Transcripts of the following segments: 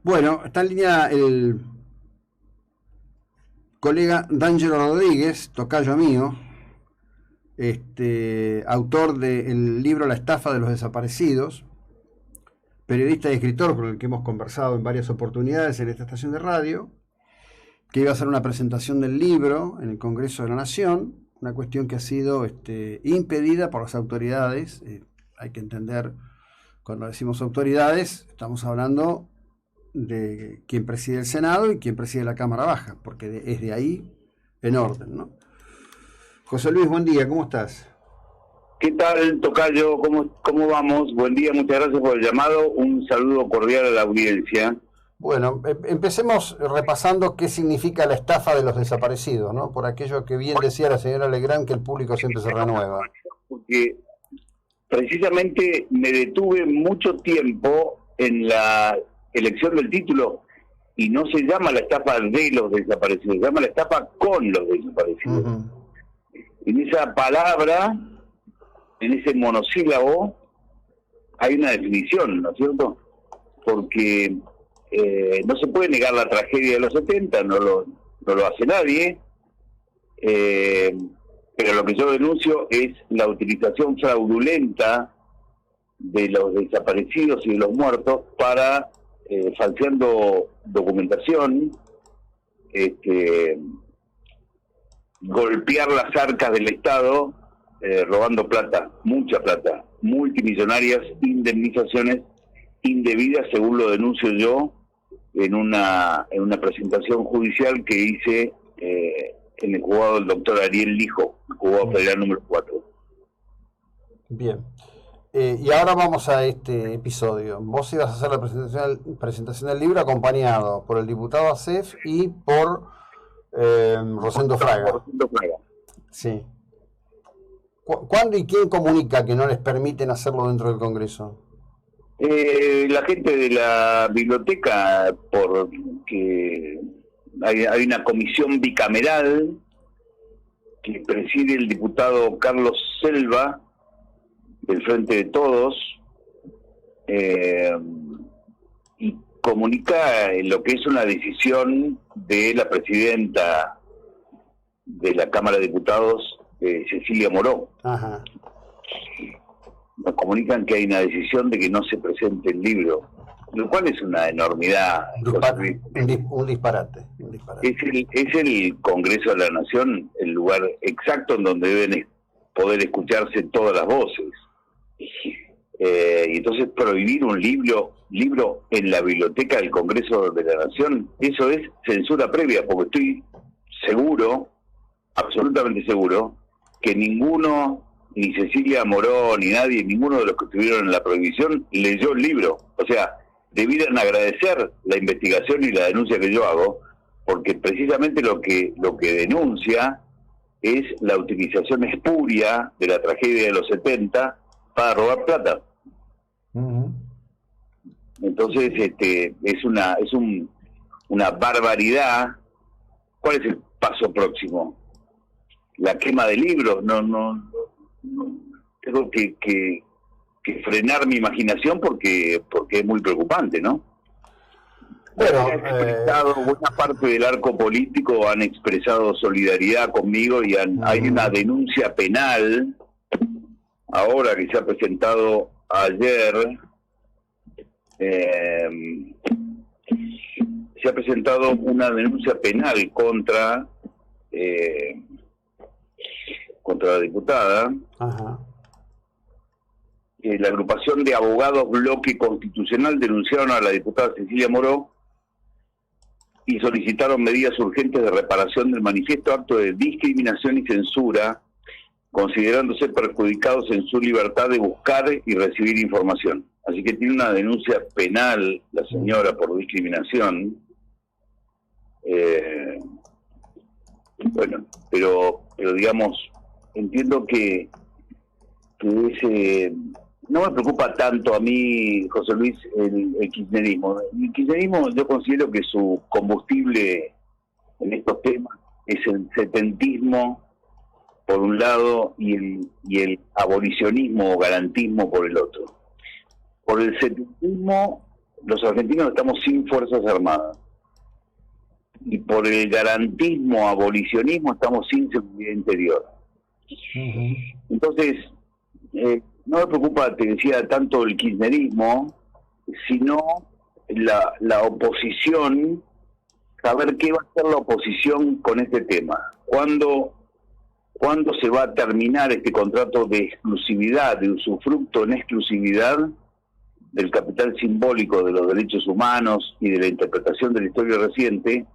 Bueno, está en línea el colega D'Angelo Rodríguez, tocayo mío, autor del libro La estafa de los desaparecidos, periodista y escritor con el que hemos conversado en varias oportunidades en esta estación de radio, que iba a hacer una presentación del libro en el Congreso de la Nación, una cuestión que ha sido impedida por las autoridades. Hay que entender, cuando decimos autoridades, estamos hablando de quien preside el Senado y quien preside la Cámara Baja, porque es de ahí en orden, ¿no? José Luis, buen día, ¿cómo estás? ¿Qué tal, tocayo? ¿Cómo vamos? Buen día, muchas gracias por el llamado. Un saludo cordial a la audiencia. Bueno, empecemos repasando qué significa la estafa de los desaparecidos, ¿no? Por aquello que bien decía la señora Legrand, que el público siempre se renueva. Porque precisamente me detuve mucho tiempo en la elección del título y no se llama la estafa de los desaparecidos, se llama la estafa con los desaparecidos. Uh-huh. En esa palabra, en ese monosílabo, hay una definición, ¿no es cierto? Porque no se puede negar la tragedia de los 70, no lo hace nadie, pero lo que yo denuncio es la utilización fraudulenta de los desaparecidos y de los muertos para, falseando documentación, golpear las arcas del Estado, robando plata, mucha plata, multimillonarias, indemnizaciones indebidas, según lo denuncio yo en una presentación judicial que hice en el juzgado del doctor Ariel Lijo, el juzgado federal número 4. Bien. Y ahora vamos a este episodio. Vos ibas a hacer la presentación del libro acompañado por el diputado Acef y por Rosendo Fraga. Sí. ¿Cuándo y quién comunica que no les permiten hacerlo dentro del Congreso? La gente de la biblioteca, porque hay una comisión bicameral que preside el diputado Carlos Selva, del Frente de Todos, y comunica lo que es una decisión de la presidenta de la Cámara de Diputados, Cecilia Moró. Ajá. Nos comunican que hay una decisión de que no se presente el libro, lo cual es una enormidad. Un disparate. Es el Congreso de la Nación el lugar exacto en donde deben poder escucharse todas las voces. Y entonces prohibir un libro en la biblioteca del Congreso de la Nación, eso es censura previa, porque estoy seguro, absolutamente seguro, que ninguno, ni Cecilia Moró, ni nadie, ninguno de los que estuvieron en la prohibición leyó el libro. O sea, debieran agradecer la investigación y la denuncia que yo hago, porque precisamente lo que denuncia es la utilización espuria de la tragedia de los 70 para robar plata. Uh-huh. Entonces, es una barbaridad. ¿Cuál es el paso próximo? La quema de libros. No tengo que frenar mi imaginación porque es muy preocupante, ¿no? Bueno, buena parte del arco político han expresado solidaridad conmigo y hay una denuncia penal ahora que se ha presentado ayer. Se ha presentado una denuncia penal contra la diputada. Ajá. La agrupación de abogados Bloque Constitucional denunciaron a la diputada Cecilia Moró y solicitaron medidas urgentes de reparación del manifiesto acto de discriminación y censura, considerándose perjudicados en su libertad de buscar y recibir información. Así que tiene una denuncia penal la señora por discriminación. Bueno, pero digamos, entiendo que ese... No me preocupa tanto a mí, José Luis, el kirchnerismo. El kirchnerismo yo considero que su combustible en estos temas es el setentismo por un lado y el abolicionismo o garantismo por el otro. Por el setentismo los argentinos estamos sin Fuerzas Armadas. Y por el garantismo, abolicionismo, estamos sin seguridad interior. Entonces, no me preocupa, te decía, tanto el kirchnerismo, sino la oposición, saber qué va a hacer la oposición con este tema. ¿Cuándo se va a terminar este contrato de exclusividad, de usufructo en exclusividad del capital simbólico de los derechos humanos y de la interpretación de la historia reciente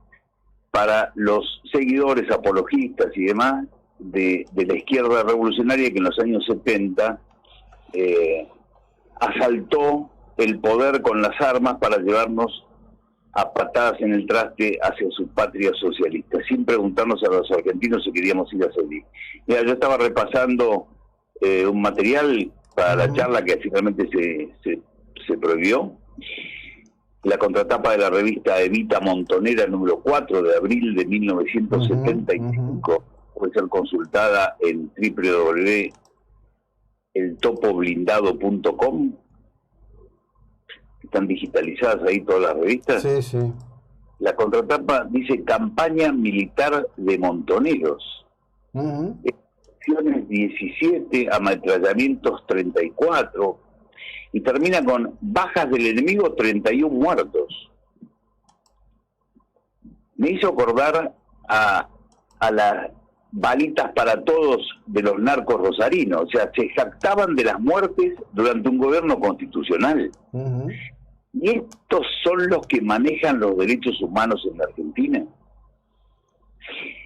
para los seguidores, apologistas y demás de la izquierda revolucionaria que en los años 70 asaltó el poder con las armas para llevarnos a patadas en el traste hacia su patria socialista, sin preguntarnos a los argentinos si queríamos ir a salir. Mira, yo estaba repasando un material para la charla que finalmente se prohibió, la contratapa de la revista Evita Montonera número 4 de abril de 1975, puede ser consultada en www.eltopoblindado.com. Están digitalizadas ahí todas las revistas. Sí, sí. La contratapa dice campaña militar de montoneros. Acciones 17, ametrallamientos 34, y termina con bajas del enemigo 31 muertos. Me hizo acordar a las balitas para todos de los narcos rosarinos, o sea, se jactaban de las muertes durante un gobierno constitucional. ¿Y estos son los que manejan los derechos humanos en la Argentina?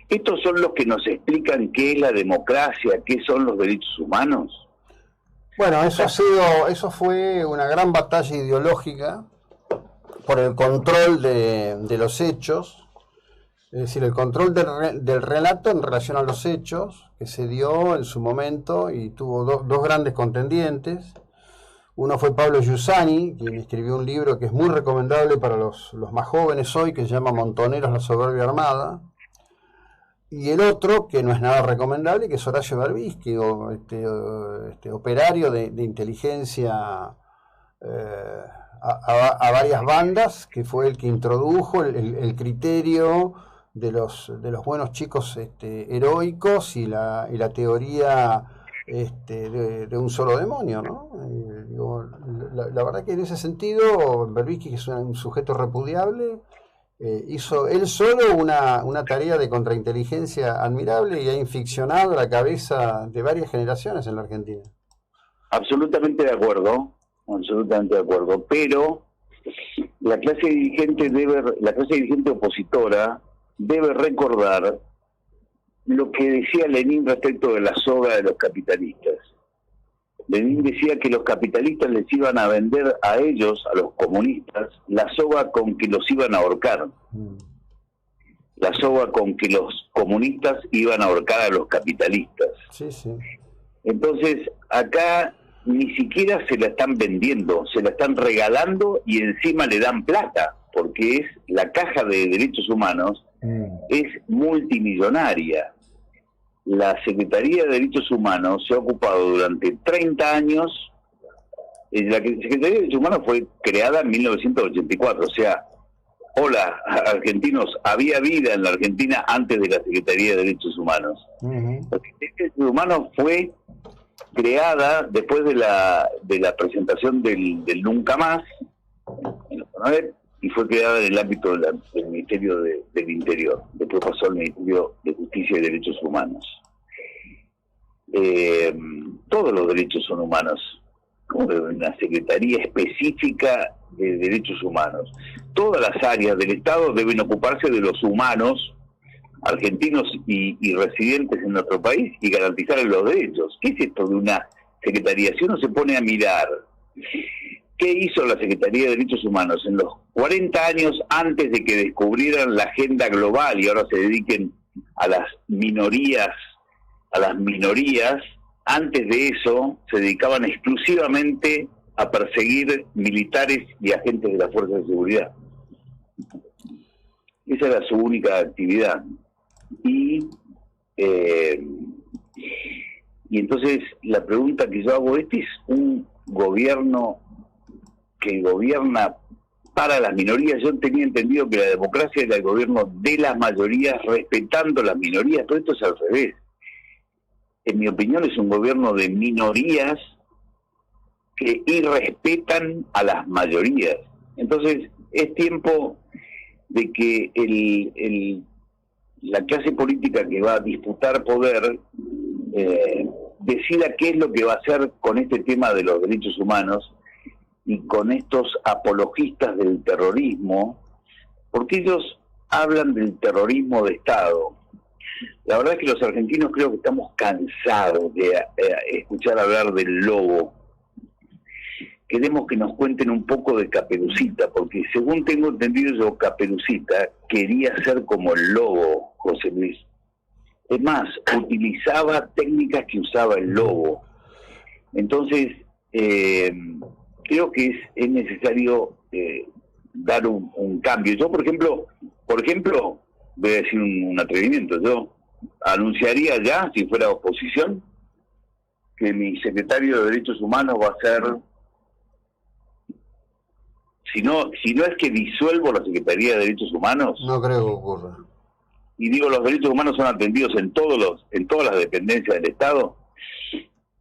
¿Estos son los que nos explican qué es la democracia, qué son los derechos humanos? Bueno, eso fue una gran batalla ideológica por el control de los hechos, es decir, el control del relato en relación a los hechos, que se dio en su momento y tuvo dos grandes contendientes. Uno fue Pablo Giussani, quien escribió un libro que es muy recomendable para los más jóvenes hoy, que se llama Montoneros, la soberbia armada. Y el otro, que no es nada recomendable, que es Horacio Berbisky, operario de inteligencia a varias bandas, que fue el que introdujo el criterio de los buenos chicos heroicos y la teoría de un solo demonio, ¿no? La verdad que en ese sentido, Berbisky, que es un sujeto repudiable, hizo él solo una tarea de contrainteligencia admirable y ha inficcionado la cabeza de varias generaciones en la Argentina. Absolutamente de acuerdo, pero la clase dirigente opositora debe recordar lo que decía Lenin respecto de la soga de los capitalistas. Lenin decía que los capitalistas les iban a vender a ellos, a los comunistas, la soga con que los iban a ahorcar. La soga con que los comunistas iban a ahorcar a los capitalistas. Sí, sí. Entonces, acá ni siquiera se la están vendiendo, se la están regalando y encima le dan plata, porque es la caja de derechos humanos es multimillonaria. La Secretaría de Derechos Humanos se ha ocupado durante 30 años, la Secretaría de Derechos Humanos fue creada en 1984, o sea, hola argentinos, había vida en la Argentina antes de la Secretaría de Derechos Humanos. La Secretaría de Derechos Humanos fue creada después de la presentación del Nunca Más, y fue creada en el ámbito del Ministerio del Interior, después pasó al Ministerio de Justicia y Derechos Humanos. Todos los derechos son humanos, como una Secretaría específica de Derechos Humanos. Todas las áreas del Estado deben ocuparse de los humanos argentinos y residentes en nuestro país y garantizarles los derechos. ¿Qué es esto de una Secretaría? Si uno se pone a mirar ¿qué hizo la Secretaría de Derechos Humanos en los 40 años antes de que descubrieran la agenda global y ahora se dediquen a las minorías? Antes de eso se dedicaban exclusivamente a perseguir militares y agentes de las fuerzas de seguridad. Esa era su única actividad. Y entonces la pregunta que yo hago, ¿este es un gobierno que gobierna para las minorías. Yo tenía entendido que la democracia era el gobierno de las mayorías respetando las minorías, pero esto es al revés. En mi opinión es un gobierno de minorías que irrespetan a las mayorías. Entonces es tiempo de que la clase política que va a disputar poder decida qué es lo que va a hacer con este tema de los derechos humanos y con estos apologistas del terrorismo, porque ellos hablan del terrorismo de Estado. La verdad es que los argentinos creo que estamos cansados de escuchar hablar del lobo. Queremos que nos cuenten un poco de Caperucita, porque según tengo entendido yo, Caperucita quería ser como el lobo, José Luis. Es más, utilizaba técnicas que usaba el lobo. Entonces, creo que es necesario dar un cambio. Yo, por ejemplo, voy a decir un atrevimiento, yo anunciaría ya, si fuera oposición, que mi secretario de Derechos Humanos va a ser, si no es que disuelvo la Secretaría de Derechos Humanos. No creo que ocurra. Y digo, los derechos humanos son atendidos en todas las dependencias del Estado.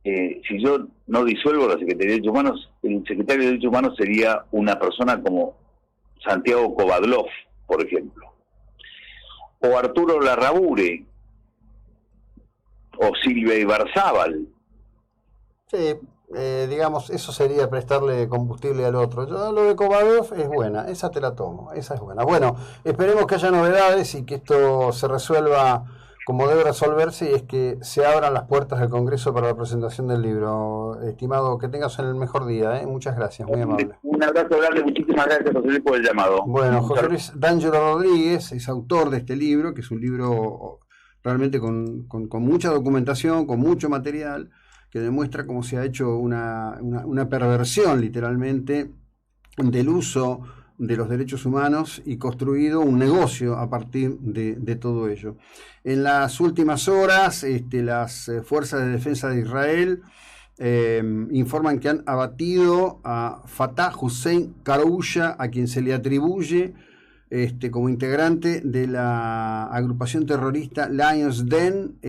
Si yo no disuelvo la Secretaría de Derechos Humanos, el secretario de Derechos Humanos sería una persona como Santiago Kovadlov, por ejemplo, o Arturo Larrabure, o Silvia Ibarzábal. Sí, digamos, eso sería prestarle combustible al otro. Yo lo de Kovadlov es buena, esa te la tomo, esa es buena. Bueno, esperemos que haya novedades y que esto se resuelva como debe resolverse, y es que se abran las puertas del Congreso para la presentación del libro. Estimado, que tengas el mejor día, ¿eh? Muchas gracias, muy amable. Un abrazo grande, muchísimas gracias, José Luis, por el llamado. Bueno, José Luis D'Angelo Rodríguez es autor de este libro, que es un libro realmente con mucha documentación, con mucho material, que demuestra cómo se ha hecho una perversión, literalmente, del uso de los derechos humanos y construido un negocio a partir de todo ello. En las últimas horas, las fuerzas de defensa de Israel informan que han abatido a Fatah Hussein Karouya, a quien se le atribuye como integrante de la agrupación terrorista Lions Den.